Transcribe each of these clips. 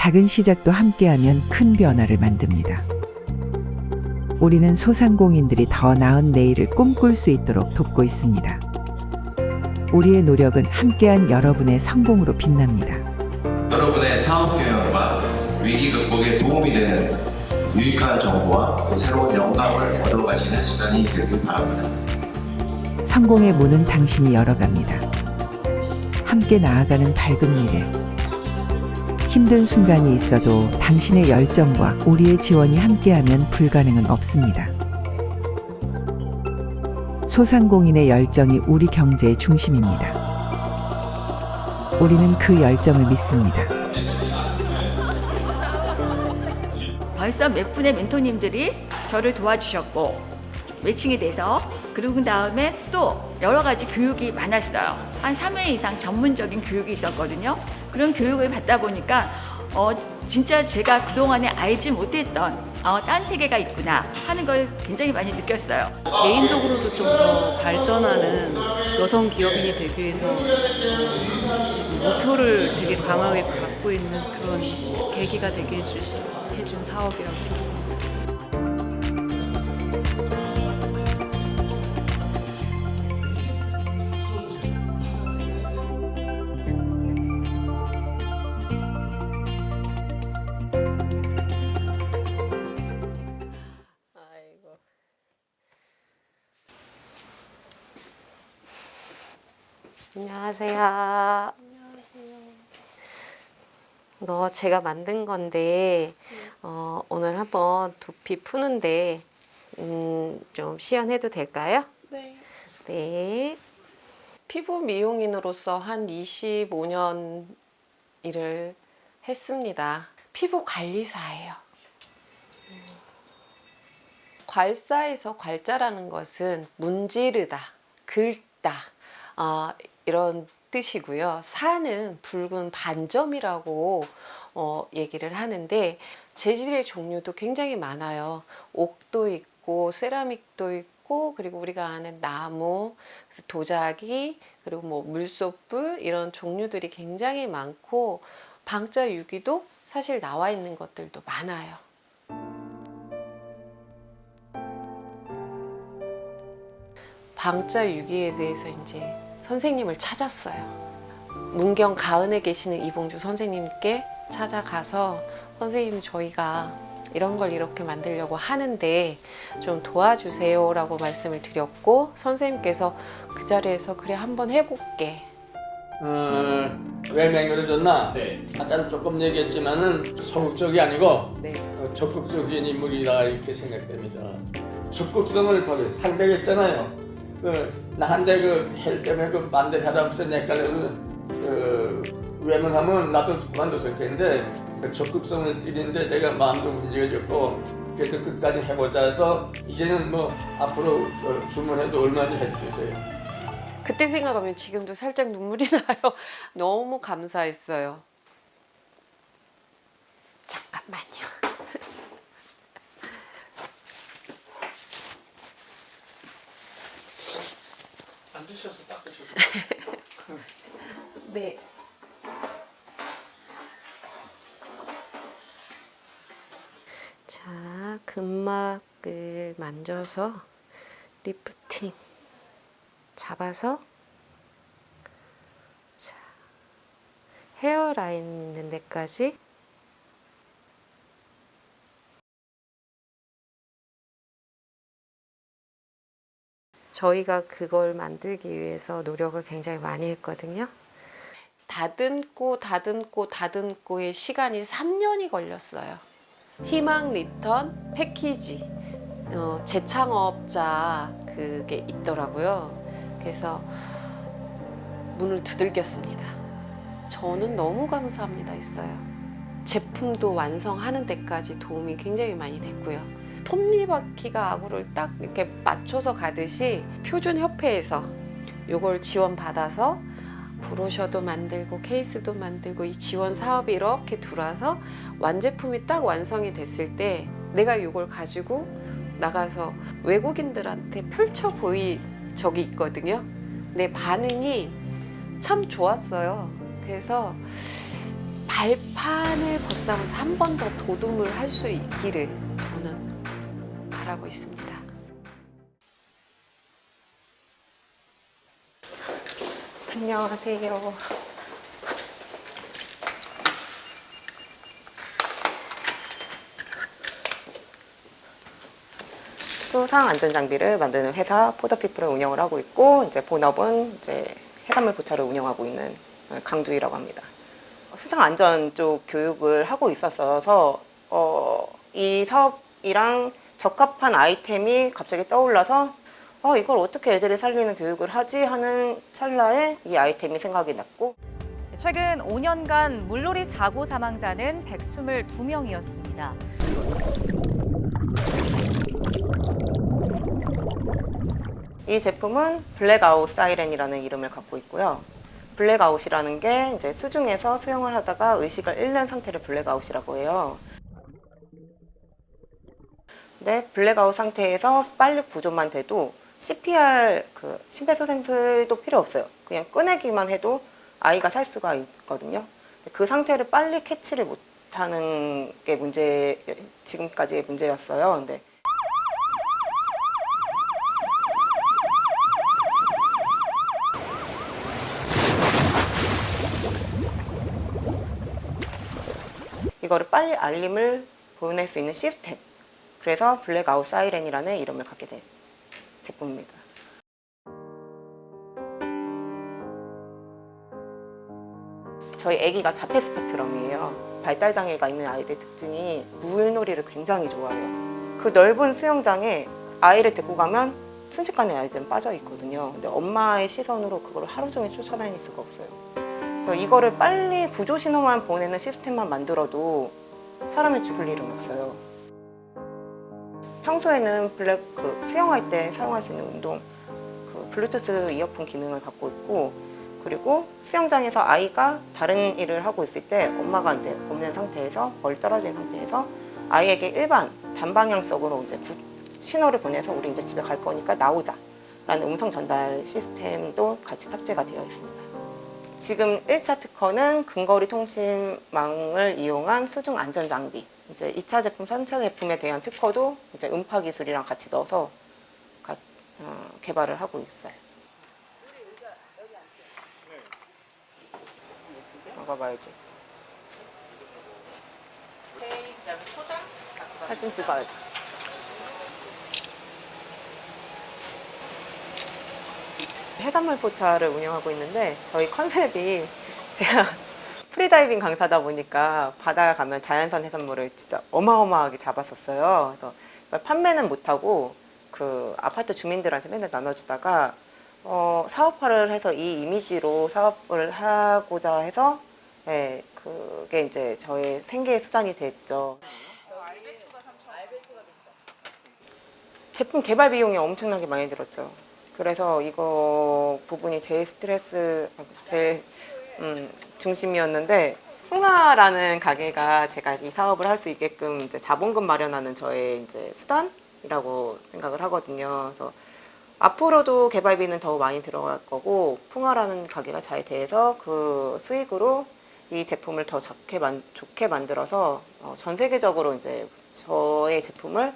작은 시작도 함께하면 큰 변화를 만듭니다. 우리는 소상공인들이 더 나은 내일을 꿈꿀 수 있도록 돕고 있습니다. 우리의 노력은 함께한 여러분의 성공으로 빛납니다. 여러분의 사업 경영과 위기 극복에 도움이 되는 유익한 정보와 새로운 영감을 얻어가시는 시간이 되길 바랍니다. 성공의 문은 당신이 열어갑니다. 함께 나아가는 밝은 미래. 힘든 순간이 있어도 당신의 열정과 우리의 지원이 함께하면 불가능은 없습니다. 소상공인의 열정이 우리 경제의 중심입니다. 우리는 그 열정을 믿습니다. 벌써 몇 분의 멘토님들이 저를 도와주셨고 매칭이 돼서 그리고 그 다음에 또 여러 가지 교육이 많았어요. 한 3회 이상 전문적인 교육이 있었거든요. 그런 교육을 받다 보니까 진짜 제가 그동안에 알지 못했던 딴 세계가 있구나 하는 걸 굉장히 많이 느꼈어요. 개인적으로도 좀 더 발전하는 여성 기업인이 되기 위해서 목표를 되게 강하게 갖고 있는 그런 계기가 되게 해준 사업이라고 생각합니다. 안녕하세요. 너 제가 만든 건데 오늘 한번 두피 푸는데 좀 시연해도 될까요? 네. 네. 피부 미용인으로서 한 25년 일을 했습니다. 피부 관리사예요. 괄사에서 괄자라는 것은 문지르다, 긁다 이런 뜻이고요. 사는 붉은 반점이라고 얘기를 하는데 재질의 종류도 굉장히 많아요. 옥도 있고 세라믹도 있고 그리고 우리가 아는 나무, 도자기 그리고 뭐 물소뿔 이런 종류들이 굉장히 많고 방자 유기도 사실 나와 있는 것들도 많아요. 방자 유기에 대해서 이제 선생님을 찾았어요. 문경 가은에 계시는 이봉주 선생님께 찾아가서 선생님 저희가 이런 걸 이렇게 만들려고 하는데 좀 도와주세요 라고 말씀을 드렸고 선생님께서 그 자리에서 그래 한번 해볼게. 왜 맹렬해졌나? 네. 아까는 조금 얘기했지만은 소극적이 아니고 네. 적극적인 인물이라 이렇게 생각됩니다. 적극성을 보여 상대했잖아요. 나한테 헬 때문에 반대하라고 해서 내깔려서 외면하면 나도 그만뒀을 텐데 적극성을 띠는데 내가 마음도 움직여졌고 그래서 끝까지 해보자 해서 이제는 뭐 앞으로 주문해도 얼마나 해주세요. 그때 생각하면 지금도 살짝 눈물이 나요. 너무 감사했어요. 잠깐만요. 앉으셔서 닦으셔도 네. 자, 근막을 만져서 리프팅 잡아서 자, 헤어라인 있는 데까지 저희가 그걸 만들기 위해서 노력을 굉장히 많이 했거든요. 다듬고의 시간이 3년이 걸렸어요. 희망 리턴 패키지 재창업자 그게 있더라고요. 그래서 문을 두들겼습니다. 저는 너무 감사합니다 했어요. 제품도 완성하는 데까지 도움이 굉장히 많이 됐고요. 톱니바퀴가 아구를 딱 이렇게 맞춰서 가듯이 표준협회에서 이걸 지원받아서 브로셔도 만들고 케이스도 만들고 이 지원 사업이 이렇게 들어와서 완제품이 딱 완성이 됐을 때 내가 이걸 가지고 나가서 외국인들한테 펼쳐 보인 적이 있거든요. 내 반응이 참 좋았어요. 그래서 발판을 벗삼아서 한 번 더 도움을 할 수 있기를 저는 바라고 있습니다. 안녕하세요. 수상 안전장비를 만드는 회사 포더피플을 운영을 하고 있고, 이제 본업은 이제 해산물 포차를 운영하고 있는 강두희라고 합니다. 수상 안전 쪽 교육을 하고 있었어서 이 사업이랑 적합한 아이템이 갑자기 떠올라서 이걸 어떻게 애들을 살리는 교육을 하지 하는 찰나에 이 아이템이 생각이 났고, 최근 5년간 물놀이 사고 사망자는 122명이었습니다. 이 제품은 블랙아웃 사이렌이라는 이름을 갖고 있고요. 블랙아웃이라는 게 이제 수중에서 수영을 하다가 의식을 잃는 상태를 블랙아웃이라고 해요. 근데 블랙아웃 상태에서 빨리 구조만 돼도 CPR 심폐소생술도 필요 없어요. 그냥 꺼내기만 해도 아이가 살 수가 있거든요. 그 상태를 빨리 캐치를 못하는 게 지금까지의 문제였어요. 근데 이거를 빨리 알림을 보낼 수 있는 시스템. 그래서 블랙아웃 사이렌이라는 이름을 갖게 된 제품입니다. 저희 아기가 자폐 스펙트럼이에요. 발달 장애가 있는 아이들 특징이 물놀이를 굉장히 좋아해요. 그 넓은 수영장에 아이를 데리고 가면 순식간에 아이들은 빠져 있거든요. 근데 엄마의 시선으로 그걸 하루 종일 쫓아다닐 수가 없어요. 그래서 이거를 빨리 구조 신호만 보내는 시스템만 만들어도 사람이 죽을 일은 없어요. 평소에는 수영할 때 사용할 수 있는 운동, 블루투스 이어폰 기능을 갖고 있고, 그리고 수영장에서 아이가 다른 일을 하고 있을 때 엄마가 이제 없는 상태에서 멀리 떨어진 상태에서 아이에게 일반 단방향성으로 이제 신호를 보내서 우리 이제 집에 갈 거니까 나오자 라는 음성 전달 시스템도 같이 탑재가 되어 있습니다. 지금 1차 특허는 근거리 통신망을 이용한 수중 안전 장비, 이제 2차 제품, 3차 제품에 대한 특허도 이제 음파 기술이랑 같이 넣어서 개발을 하고 있어요. 봐봐야지. 그다음에 초장 사진 찍어야 돼. 해산물 포차를 운영하고 있는데 저희 컨셉이 제가 프리다이빙 강사다 보니까 바다에 가면 자연산 해산물을 진짜 어마어마하게 잡았었어요. 그래서 판매는 못하고 그 아파트 주민들한테 맨날 나눠주다가 사업화를 해서 이 이미지로 사업을 하고자 해서 그게 이제 저의 생계의 수단이 됐죠. 제품 개발 비용이 엄청나게 많이 들었죠. 그래서 이거 부분이 제일 중심이었는데, 풍아라는 가게가 제가 이 사업을 할 수 있게끔 이제 자본금 마련하는 저의 이제 수단이라고 생각을 하거든요. 그래서 앞으로도 개발비는 더 많이 들어갈 거고, 풍아라는 가게가 잘 돼서 그 수익으로 이 제품을 더 좋게 만들어서 전 세계적으로 이제 저의 제품을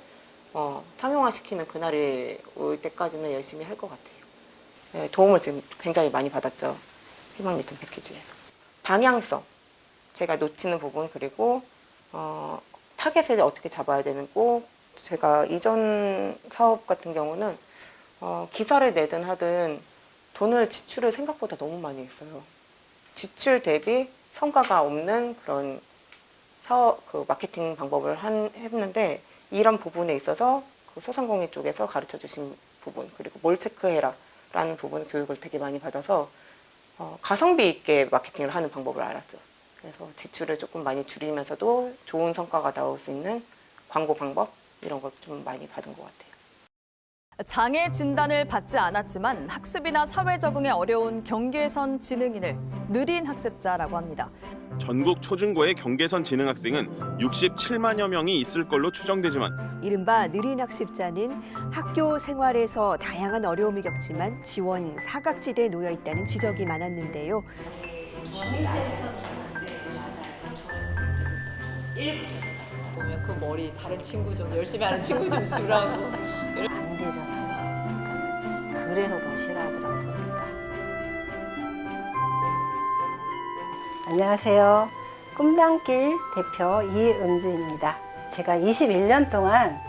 상용화시키는 그날이 올 때까지는 열심히 할 것 같아요. 네, 도움을 지금 굉장히 많이 받았죠. 희망 리턴 패키지에서. 방향성, 제가 놓치는 부분, 그리고 타겟을 어떻게 잡아야 되는 거. 제가 이전 사업 같은 경우는 기사를 내든 하든 지출을 생각보다 너무 많이 했어요. 지출 대비 성과가 없는 그런 마케팅 방법을 했는데, 이런 부분에 있어서 그 소상공인 쪽에서 가르쳐 주신 부분, 그리고 뭘 체크해라 라는 부분 교육을 되게 많이 받아서 가성비 있게 마케팅을 하는 방법을 알았죠. 그래서 지출을 조금 많이 줄이면서도 좋은 성과가 나올 수 있는 광고 방법, 이런 걸 좀 많이 받은 것 같아요. 장애 진단을 받지 않았지만 학습이나 사회 적응에 어려운 경계선 지능인을 느린 학습자라고 합니다. 전국 초중고의 경계선 지능 학생은 67만여 명이 있을 걸로 추정되지만 이른바 느린 학습자는 학교 생활에서 다양한 어려움을 겪지만 지원 사각지대에 놓여 있다는 지적이 많았는데요. 보면 그 머리 다른 친구 좀 열심히 하는 친구 좀 주라고. 안 되잖아요. 그러니까 그래서 더 싫어하더라고요. 그러니까. 안녕하세요. 꿈단길 대표 이은주입니다. 제가 21년 동안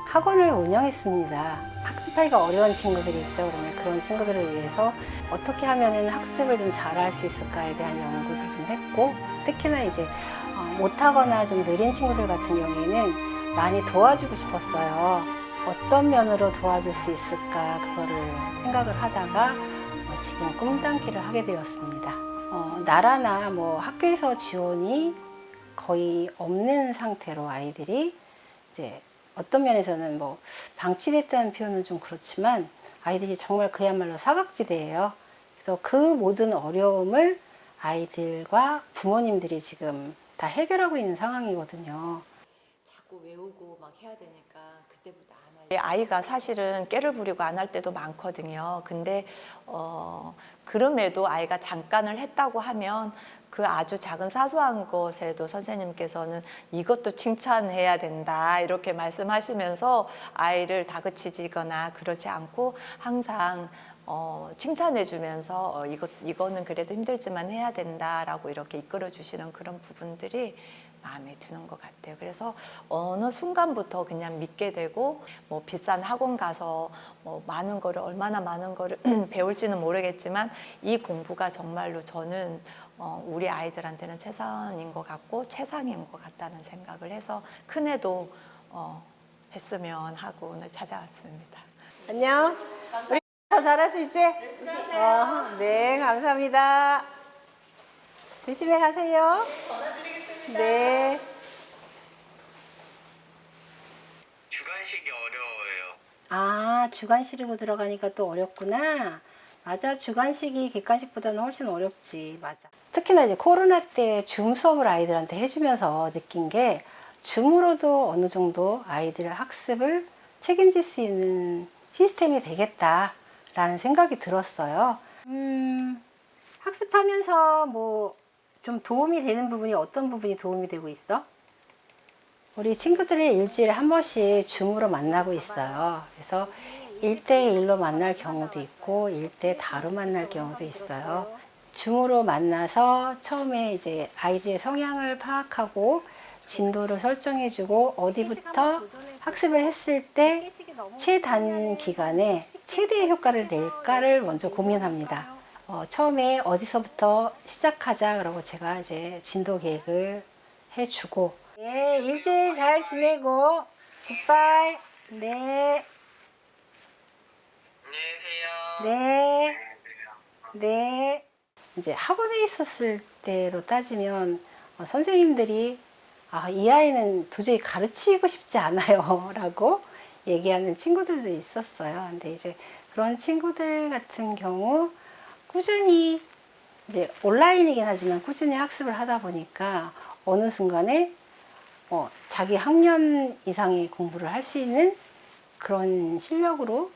학원을 운영했습니다. 학습하기가 어려운 친구들이 있죠. 그러면 그런 친구들을 위해서 어떻게 하면 학습을 좀 잘할 수 있을까에 대한 연구도 좀 했고, 특히나 이제 못하거나 좀 느린 친구들 같은 경우에는 많이 도와주고 싶었어요. 어떤 면으로 도와줄 수 있을까 그거를 생각을 하다가 지금 꿈단기를 하게 되었습니다. 나라나 뭐 학교에서 지원이 거의 없는 상태로 아이들이 이제 어떤 면에서는 뭐 방치됐다는 표현은 좀 그렇지만 아이들이 정말 그야말로 사각지대예요. 그래서 그 모든 어려움을 아이들과 부모님들이 지금 다 해결하고 있는 상황이거든요. 자꾸 외우고 막 해야 되니까 그때부터 안 할. 아이가 사실은 깨를 부리고 안 할 때도 많거든요. 근데 그럼에도 아이가 잠깐을 했다고 하면 그 아주 작은 사소한 것에도 선생님께서는 이것도 칭찬해야 된다 이렇게 말씀하시면서 아이를 다그치거나 그러지 않고 항상 칭찬해 주면서 이거는 그래도 힘들지만 해야 된다라고 이렇게 이끌어 주시는 그런 부분들이 마음에 드는 것 같아요. 그래서 어느 순간부터 그냥 믿게 되고 뭐 비싼 학원 가서 뭐 많은 거를 얼마나 많은 거를 배울지는 모르겠지만 이 공부가 정말로 저는 우리 아이들한테는 최선인 것 같고 최상인 것 같다는 생각을 해서 큰애도 했으면 하고 오늘 찾아왔습니다. 안녕. 우리 더 잘할 수 있지? 네, 감사합니다. 조심히 가세요. 네. 주관식이 어려워요. 아, 주관식으로 들어가니까 또 어렵구나. 맞아, 주관식이 객관식보다는 훨씬 어렵지. 맞아. 특히나 이제 코로나 때 줌 수업을 아이들한테 해주면서 느낀 게 줌으로도 어느 정도 아이들 학습을 책임질 수 있는 시스템이 되겠다라는 생각이 들었어요. 학습하면서 뭐 좀 도움이 되는 부분이 어떤 부분이 도움이 되고 있어? 우리 친구들을 일주일에 한 번씩 줌으로 만나고 있어요. 그래서 1대1로 만날 경우도 있고 1대 다로 만날 경우도 있어요. 줌으로 만나서 처음에 이제 아이들의 성향을 파악하고 진도를 설정해주고 어디부터 학습을 했을 때 최단 기간에 최대의 효과를 낼까를 먼저 고민합니다. 처음에 어디서부터 시작하자 그러고 제가 이제 진도 계획을 해주고 네, 일주일 잘 지내고 굿바이. 네. 안녕히 계세요. 네. 네. 이제 학원에 있었을 때로 따지면 선생님들이 이 아이는 도저히 가르치고 싶지 않아요 라고 얘기하는 친구들도 있었어요. 근데 이제 그런 친구들 같은 경우 꾸준히 이제 온라인이긴 하지만 꾸준히 학습을 하다 보니까 어느 순간에 자기 학년 이상의 공부를 할 수 있는 그런 실력으로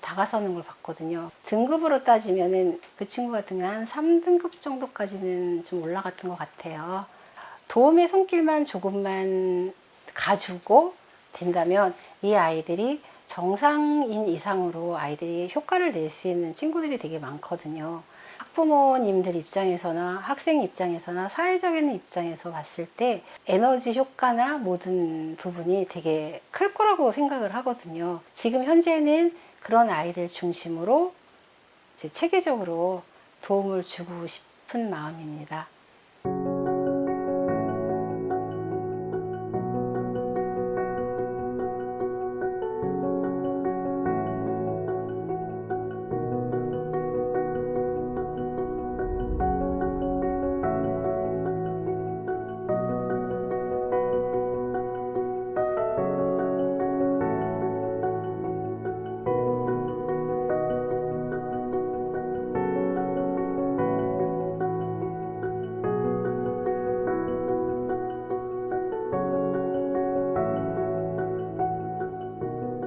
다가서는 걸 봤거든요. 등급으로 따지면은 그 친구 같은 경우는 한 3등급 정도까지는 좀 올라갔던 것 같아요. 도움의 손길만 조금만 가지고 된다면 이 아이들이 정상인 이상으로 아이들이 효과를 낼 수 있는 친구들이 되게 많거든요. 학부모님들 입장에서나 학생 입장에서나 사회적인 입장에서 봤을 때 에너지 효과나 모든 부분이 되게 클 거라고 생각을 하거든요. 지금 현재는 그런 아이들 중심으로 이제 체계적으로 도움을 주고 싶은 마음입니다.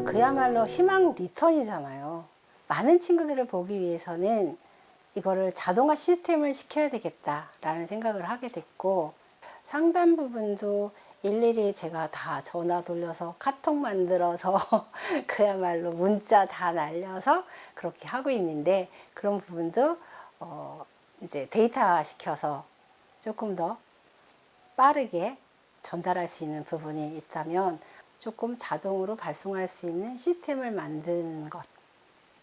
그야말로 희망 리턴이잖아요. 많은 친구들을 보기 위해서는 이거를 자동화 시스템을 시켜야 되겠다라는 생각을 하게 됐고 상담 부분도 일일이 제가 다 전화 돌려서 카톡 만들어서 그야말로 문자 다 날려서 그렇게 하고 있는데, 그런 부분도 이제 데이터 시켜서 조금 더 빠르게 전달할 수 있는 부분이 있다면 조금 자동으로 발송할 수 있는 시스템을 만드는 것,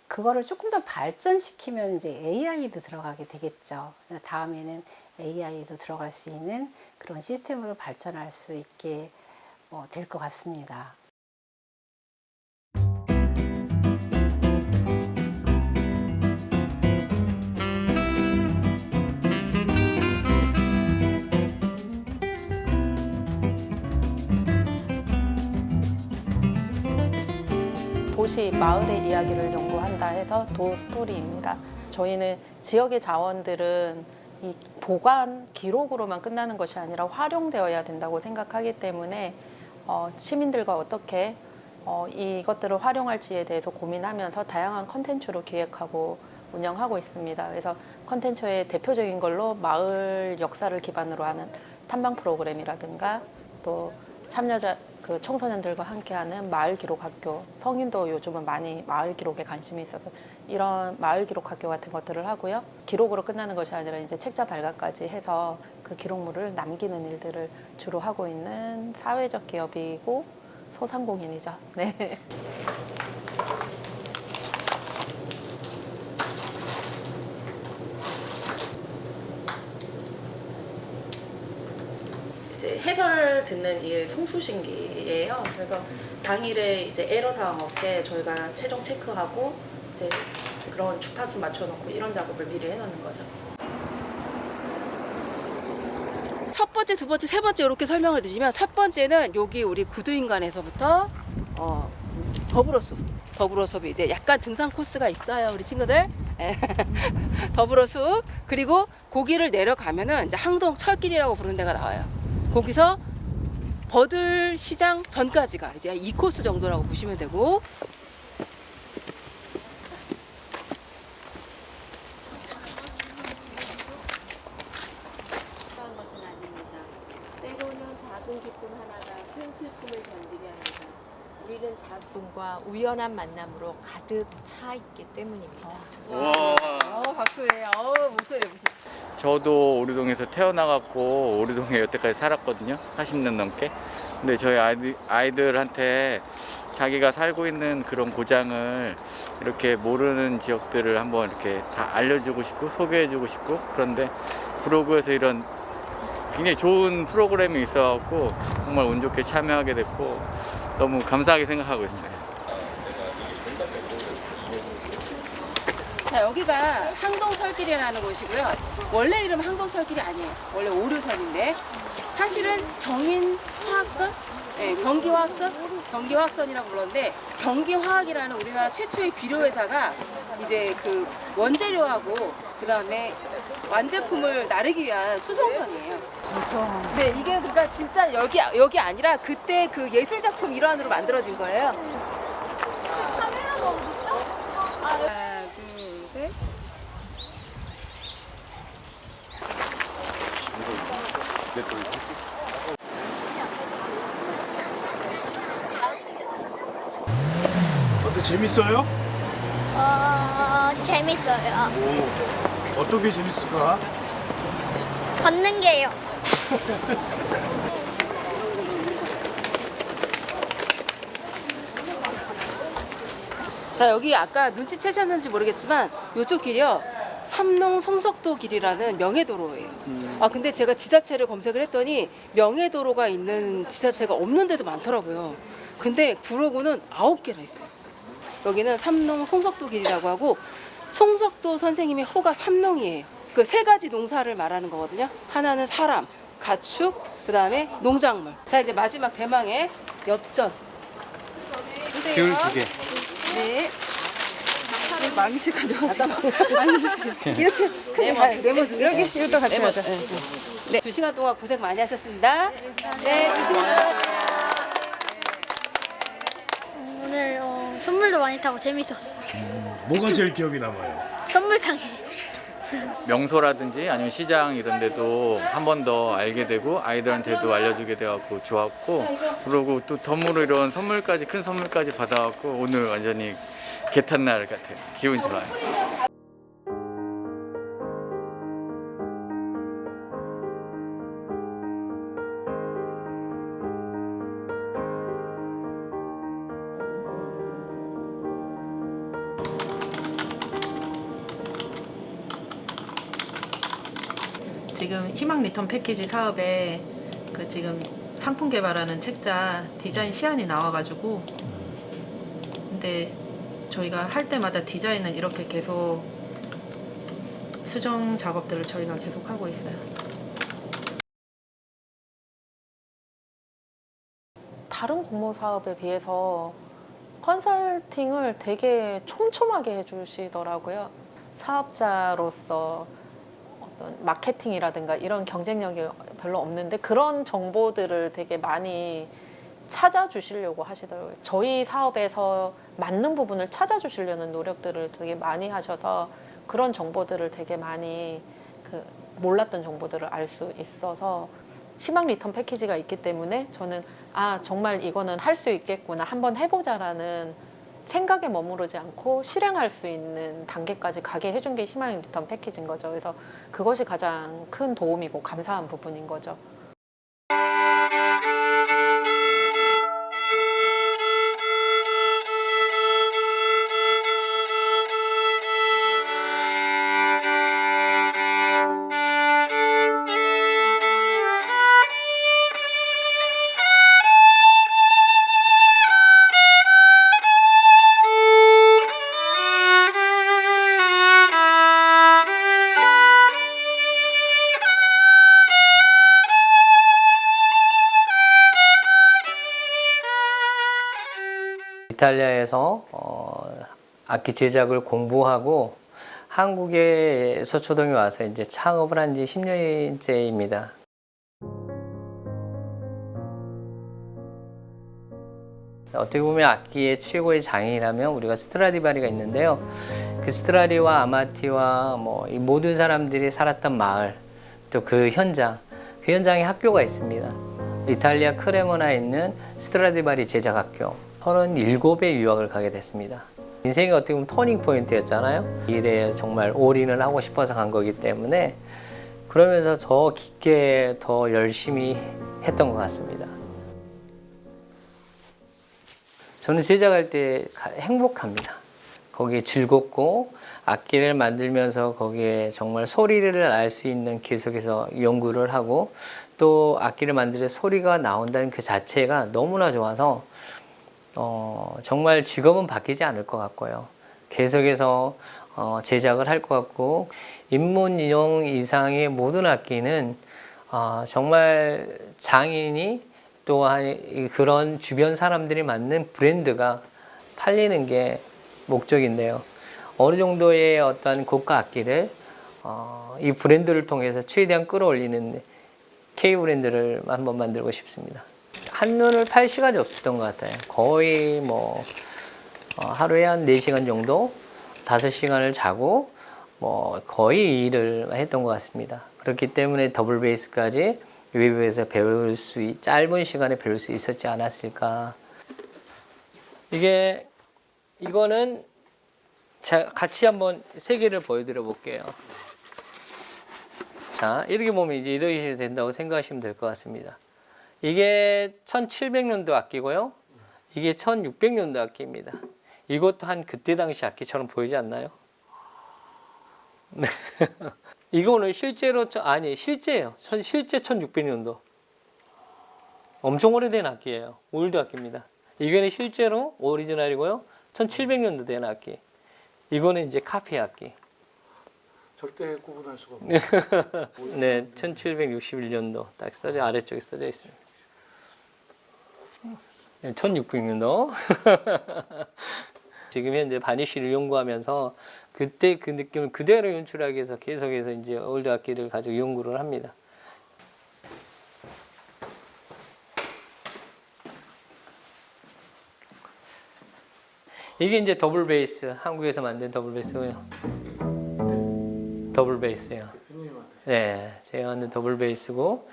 그거를 조금 더 발전시키면 이제 AI도 들어가게 되겠죠. 다음에는 AI도 들어갈 수 있는 그런 시스템으로 발전할 수 있게 될 것 같습니다. 도시 마을의 이야기를 연구한다 해서 도스토리입니다. 저희는 지역의 자원들은 이 보관 기록으로만 끝나는 것이 아니라 활용되어야 된다고 생각하기 때문에 시민들과 어떻게 이것들을 활용할지에 대해서 고민하면서 다양한 컨텐츠로 기획하고 운영하고 있습니다. 그래서 컨텐츠의 대표적인 걸로 마을 역사를 기반으로 하는 탐방 프로그램이라든가, 또 참여자 청소년들과 함께하는 마을 기록 학교, 성인도 요즘은 많이 마을 기록에 관심이 있어서 이런 마을 기록 학교 같은 것들을 하고요. 기록으로 끝나는 것이 아니라 이제 책자 발간까지 해서 그 기록물을 남기는 일들을 주로 하고 있는 사회적 기업이고 소상공인이죠. 네. 이제 해설 듣는 이 송수신기예요. 그래서 당일에 이제 에러 사항 없게 저희가 최종 체크하고 이제 그런 주파수 맞춰놓고 이런 작업을 미리 해놓는 거죠. 첫 번째, 두 번째, 세 번째 이렇게 설명을 드리면, 첫 번째는 여기 우리 구두인간에서부터 더불어숲이 이제 약간 등산 코스가 있어요, 우리 친구들. 더불어숲, 그리고 고기를 내려가면은 이제 항동 철길이라고 부르는 데가 나와요. 거기서 버들 시장 전까지가 이제 2코스 정도라고 보시면 되고, 우리는 작품과 우연한 만남으로 가득 차 있기 때문입니다. 박수예요. 목소리. 저도 오류동에서 태어나갖고 오류동에 여태까지 살았거든요. 40년 넘게. 근데 저희 아이들한테 자기가 살고 있는 그런 고장을 이렇게 모르는 지역들을 한번 이렇게 다 알려주고 싶고 소개해주고 싶고, 그런데 브로그에서 이런 굉장히 좋은 프로그램이 있어갖고 정말 운 좋게 참여하게 됐고 너무 감사하게 생각하고 있어요. 자, 여기가 항동설길이라는 곳이고요. 원래 이름 항동설길이 아니에요. 원래 오류선인데 사실은 경인화학선, 경기화학선이라고 불렀는데, 경기화학이라는 우리나라 최초의 비료회사가 이제 그 원재료하고 그 다음에 완제품을 나르기 위한 수송선이에요. 네, 이게 그러니까 진짜 여기 아니라 그때 그 예술 작품 일환으로 만들어진 거예요. 하나, 둘, 셋. 어때, 재밌어요? 재밌어요. 오, 어떤 게 재밌을까? 걷는 게요. 자, 여기 아까 눈치채셨는지 모르겠지만 이쪽 길이요, 삼농 송석도 길이라는 명예도로예요. 근데 제가 지자체를 검색을 했더니 명예도로가 있는 지자체가 없는 데도 많더라고요. 근데 구로구는 9개나 있어요. 여기는 삼농 송석도 길이라고 하고, 송석도 선생님의 호가 삼농이에요. 그 세 가지 농사를 말하는 거거든요. 하나는 사람, 가축, 그 다음에 농작물. 자, 이제 마지막 대망의 엽전. 귤 2개. 네. 망치 가져왔다. 이렇게 레몬 이렇게 이것도 같이 하자. 네. 2시간 동안 고생 많이 하셨습니다. 네, 조심하세요. 오늘 선물도 많이 타고 재밌었어요. 뭐가 제일 기억에 남아요? 선물 타기. 명소라든지 아니면 시장 이런 데도 한 번 더 알게 되고 아이들한테도 알려주게 돼갖고 좋았고, 그리고 또 덤으로 이런 선물까지, 큰 선물까지 받아갖고 오늘 완전히 개탄날 같아요. 기분 좋아요. 지금 희망 리턴 패키지 사업에 그 지금 상품 개발하는 책자 디자인 시안이 나와가지고, 근데 저희가 할 때마다 디자인은 이렇게 계속 수정 작업들을 저희가 계속 하고 있어요. 다른 공모 사업에 비해서 컨설팅을 되게 촘촘하게 해주시더라고요. 사업자로서 어떤 마케팅이라든가 이런 경쟁력이 별로 없는데 그런 정보들을 되게 많이 찾아주시려고 하시더라고요. 저희 사업에서 맞는 부분을 찾아주시려는 노력들을 되게 많이 하셔서 그런 정보들을 되게 많이 몰랐던 정보들을 알 수 있어서 희망 리턴 패키지가 있기 때문에 저는 정말 이거는 할 수 있겠구나, 한번 해보자라는 생각에 머무르지 않고 실행할 수 있는 단계까지 가게 해준 게 희망 리턴 패키지인 거죠. 그래서 그것이 가장 큰 도움이고 감사한 부분인 거죠. 이탈리아에서 악기 제작을 공부하고 한국에 서초동에 와서 이제 창업을 한 지 10년째입니다. 어떻게 보면 악기의 최고의 장인이라면 우리가 스트라디바리가 있는데요. 그 스트라디와 아마티와 이 모든 사람들이 살았던 마을, 또 그 현장에 학교가 있습니다. 이탈리아 크레모나에 있는 스트라디바리 제작학교. 37의 유학을 가게 됐습니다. 인생이 어떻게 보면 터닝 포인트였잖아요. 일에 정말 올인을 하고 싶어서 간 거기 때문에 그러면서 더 깊게 더 열심히 했던 것 같습니다. 저는 제작할 때 행복합니다. 거기에 즐겁고 악기를 만들면서 거기에 정말 소리를 알 수 있는 계속해서 연구를 하고 또 악기를 만들 때 소리가 나온다는 그 자체가 너무나 좋아서 정말 직업은 바뀌지 않을 것 같고요. 계속해서 제작을 할 것 같고 입문용 이상의 모든 악기는 정말 장인이 또한 그런 주변 사람들이 맞는 브랜드가 팔리는 게 목적인데요. 어느 정도의 어떤 고가 악기를 이 브랜드를 통해서 최대한 끌어올리는 K 브랜드를 한번 만들고 싶습니다. 한눈을 팔 시간이 없었던 것 같아요. 거의 하루에 한 4시간 정도, 5시간을 자고 거의 일을 했던 것 같습니다. 그렇기 때문에 더블 베이스까지 외부에서 짧은 시간에 배울 수 있었지 않았을까. 이거는 자, 같이 한번 세 개를 보여드려 볼게요. 자, 이렇게 보면 이제 이러셔야 된다고 생각하시면 될 것 같습니다. 이게 1700년도 악기고요. 이게 1600년도 악기입니다. 이것도 한 그때 당시 악기처럼 보이지 않나요? 이거는 실제예요. 실제 1600년도. 엄청 오래된 악기예요. 올드 악기입니다. 이거는 실제로 오리지널이고요. 1700년도 된 악기. 이거는 이제 카피 악기. 절대 구분할 수가 없네요. 네, 1761년도 딱 아래쪽에 써져 있습니다. 1600년도. 지금 현재 바니쉬를 연구하면서 그때 그 느낌을 그대로 연출하기 위해서 계속해서 이제 올드 악기를 가지고 연구를 합니다. 이게 이제 더블 베이스, 한국에서 만든 더블 베이스고요. 더블 베이스예요. 네, 제가 만든 더블 베이스고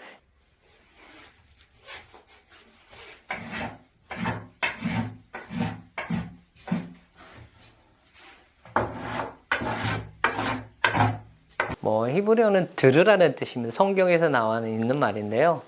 히브리어는 들으라는 뜻입니다. 성경에서 나와 있는 말인데요.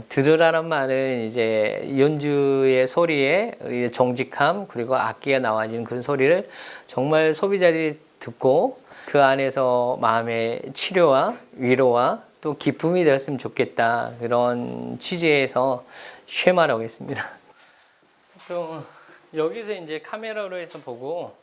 들으라는 말은 이제 연주의 소리에 정직함 그리고 악기가 나와지는 그런 소리를 정말 소비자들이 듣고 그 안에서 마음의 치료와 위로와 또 기쁨이 되었으면 좋겠다 그런 취지에서 쉐마라고 했습니다. 또 여기서 이제 카메라로 해서 보고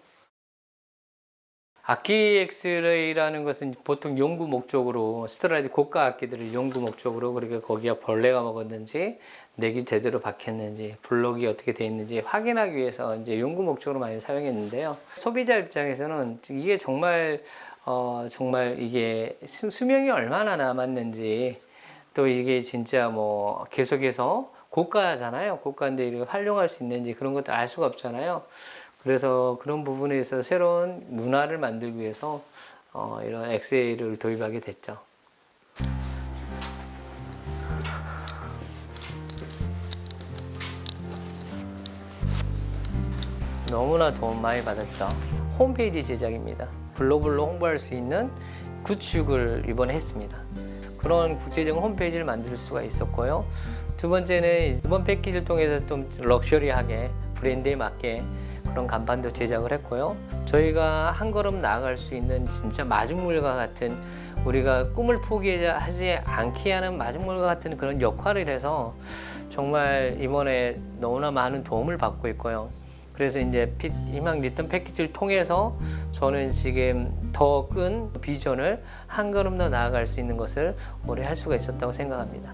악기 엑스레이라는 것은 보통 연구 목적으로 스트라디 고가 악기들을 연구 목적으로 그리고 거기가 벌레가 먹었는지 넥이 제대로 박혔는지 블록이 어떻게 돼 있는지 확인하기 위해서 이제 연구 목적으로 많이 사용했는데요. 소비자 입장에서는 이게 정말 이게 수명이 얼마나 남았는지 또 이게 진짜 계속해서 고가잖아요. 고가인데 이렇게 활용할 수 있는지 그런 것도 알 수가 없잖아요. 그래서 그런 부분에서 새로운 문화를 만들기 위해서 이런 XA를 도입하게 됐죠. 너무나 도움 많이 받았죠. 홈페이지 제작입니다. 글로벌로 홍보할 수 있는 구축을 이번에 했습니다. 그런 국제적인 홈페이지를 만들 수가 있었고요. 두 번째는 이번 패키지를 통해서 좀 럭셔리하게 브랜드에 맞게 그런 간판도 제작을 했고요. 저희가 한 걸음 나아갈 수 있는 진짜 마중물과 같은 우리가 꿈을 포기하지 않게 하는 마중물과 같은 그런 역할을 해서 정말 이번에 너무나 많은 도움을 받고 있고요. 그래서 이제 희망 리턴 패키지를 통해서 저는 지금 더 큰 비전을 한 걸음 더 나아갈 수 있는 것을 올해 할 수가 있었다고 생각합니다.